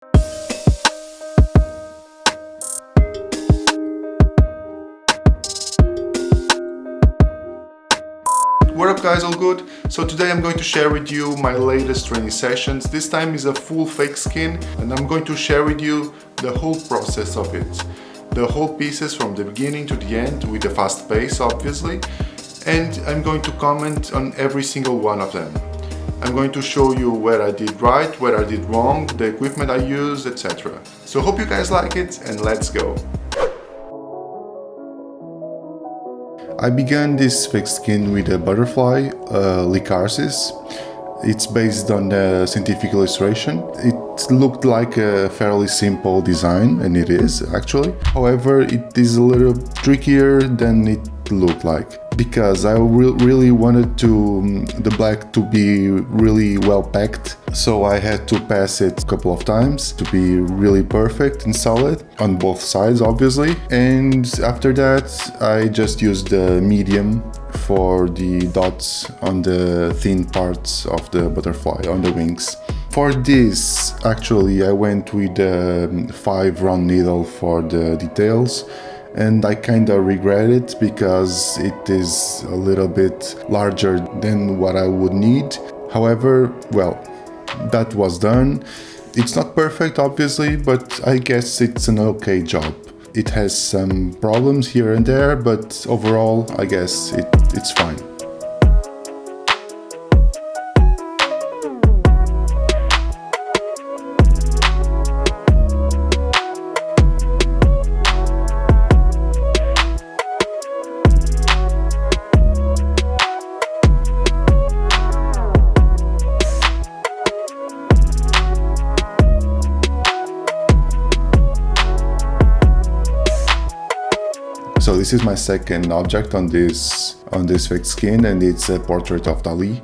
What up guys, all good? So today I'm going to share with you my latest training sessions. This time is a full fake skin and I'm going to share with you the whole process of it. The whole pieces from the beginning to the end with a fast pace obviously. And I'm going to comment on every single one of them. I'm going to show you where I did right, where I did wrong, the equipment I used, etc. So hope you guys like it and let's go. I began this fake skin with a butterfly, Lycarsis. It's based on a scientific illustration. It looked like a fairly simple design, and it is actually. However, it is a little trickier than it looked like, because I really wanted the black to be really well packed, so I had to pass it a couple of times to be really perfect and solid on both sides obviously. And after that I just used the medium for the dots on the thin parts of the butterfly on the wings. For this actually I went with a 5 round needle for the details, and I kinda regret it because it is a little bit larger than what I would need. However, well, that was done. It's not perfect obviously, but I guess it's an okay job. It has some problems here and there, but overall I guess it's fine. So this is my second object on this fake skin, and it's a portrait of Dali.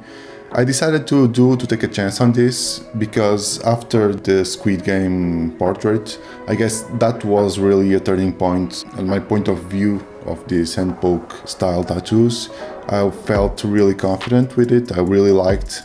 I decided to take a chance on this because after the Squid Game portrait, I guess that was really a turning point on my point of view of these handpoke style tattoos. I felt really confident with it. I really liked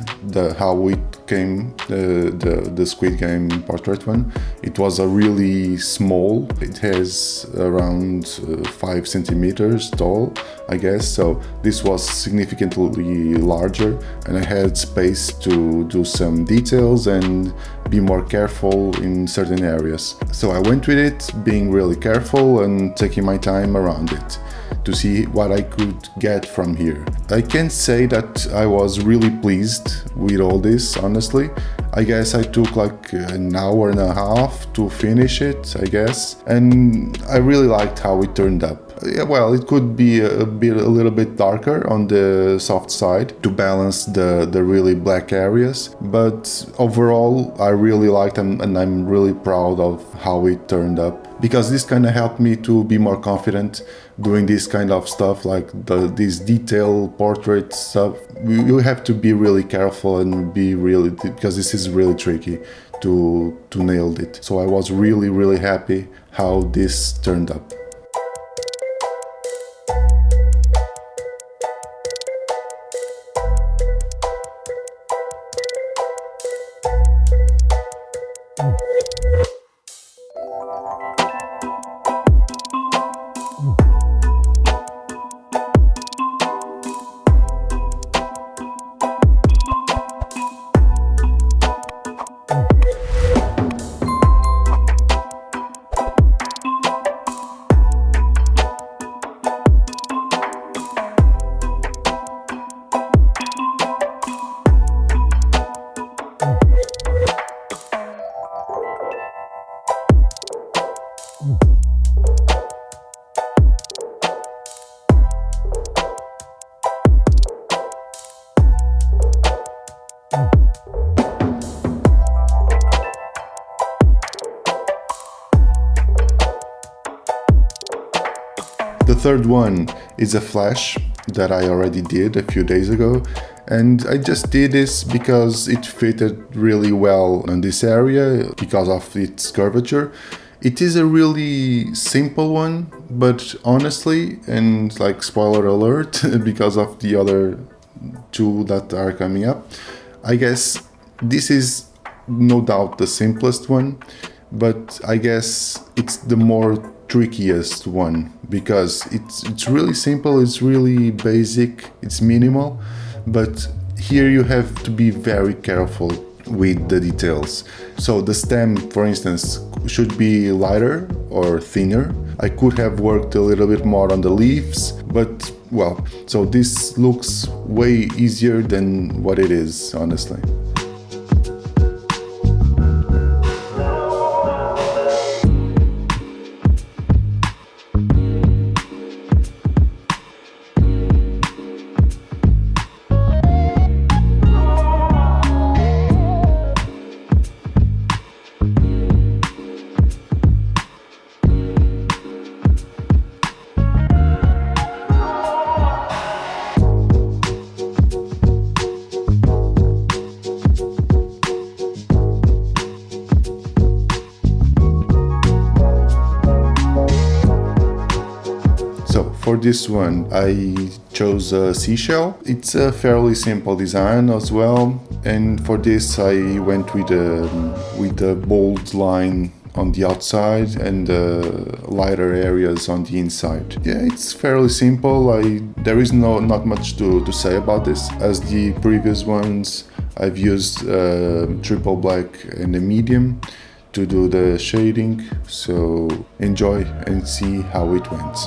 how it came, the Squid Game portrait one. It was a really small. It has around 5 centimeters tall, I guess. So this was significantly larger, and I had space to do some details and be more careful in certain areas. So I went with it, being really careful and taking my time around it to see what I could get from here. I can say that I was really pleased with all this, honestly. I guess I took like an hour and a half to finish it, I guess, and I really liked how it turned up. Yeah, well, it could be a little bit darker on the soft side to balance the really black areas, but overall I really liked them, and I'm really proud of how it turned up, because this kind of helped me to be more confident doing this kind of stuff, like this detail portrait stuff. You have to be really careful and be really, because this is really tricky to nail it. So I was really happy how this turned up. The third one is a flash that I already did a few days ago, and I just did this because it fitted really well on this area because of its curvature. It is a really simple one, but honestly, and like spoiler alert, because of the other two that are coming up, I guess this is no doubt the simplest one, but I guess it's the more trickiest one because it's really simple, it's really basic, it's minimal, but here you have to be very careful with the details. So the stem, for instance, should be lighter or thinner. I could have worked a little bit more on the leaves, but well, so this looks way easier than what it is, honestly. For this one, I chose a seashell. It's a fairly simple design as well, and for this I went with a bold line on the outside and lighter areas on the inside. Yeah, it's fairly simple. There is not much to say about this. As the previous ones, I've used triple black and a medium to do the shading, so enjoy and see how it went.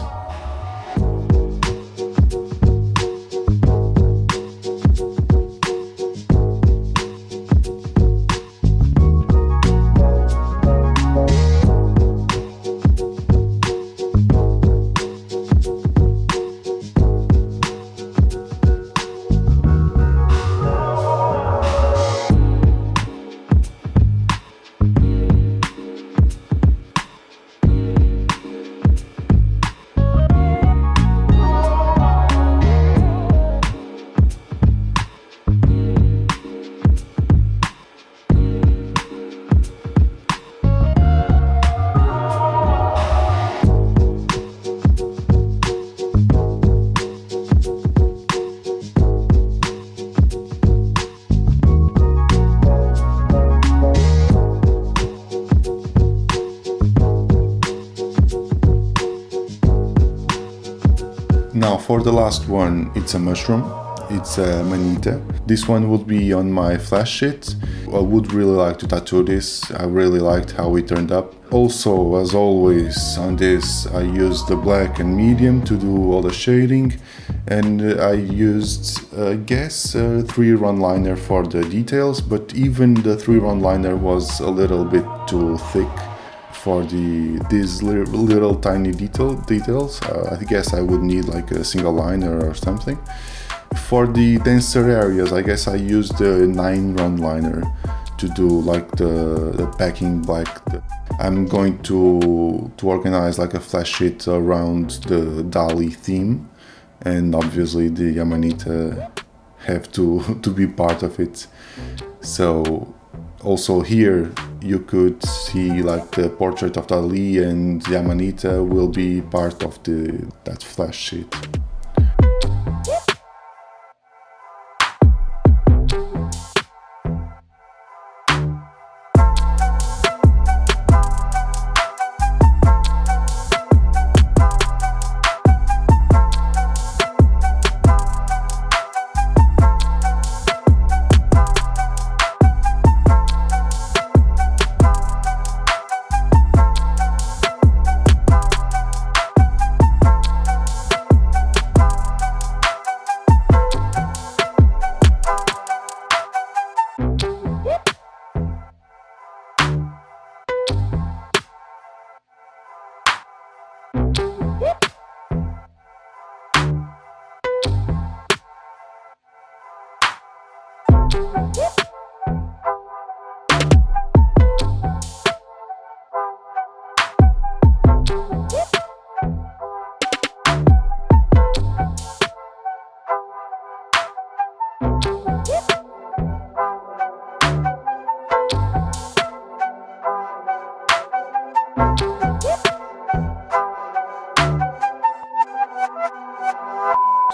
Now for the last one, it's a mushroom, it's a manita. This one would be on my flash sheet. I would really like to tattoo this. I really liked how it turned up. Also, as always on this, I used the black and medium to do all the shading, and I used, I guess, a 3-run liner for the details, but even the 3-run liner was a little bit too thick for these little tiny details. I guess I would need like a single liner or something. For the denser areas, I guess I used the 9-run liner to do like the packing black. I'm going to organize like a flash sheet around the Dali theme, and obviously the Amanita have to be part of it. So also here you could see like the portrait of Dali, and the Amanita will be part of that flash sheet.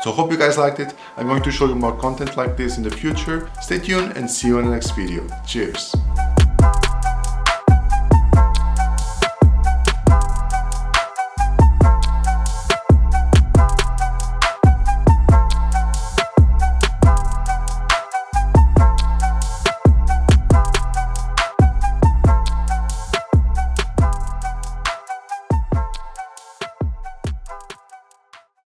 So hope you guys liked it. I'm going to show you more content like this in the future. Stay tuned and see you in the next video. Cheers!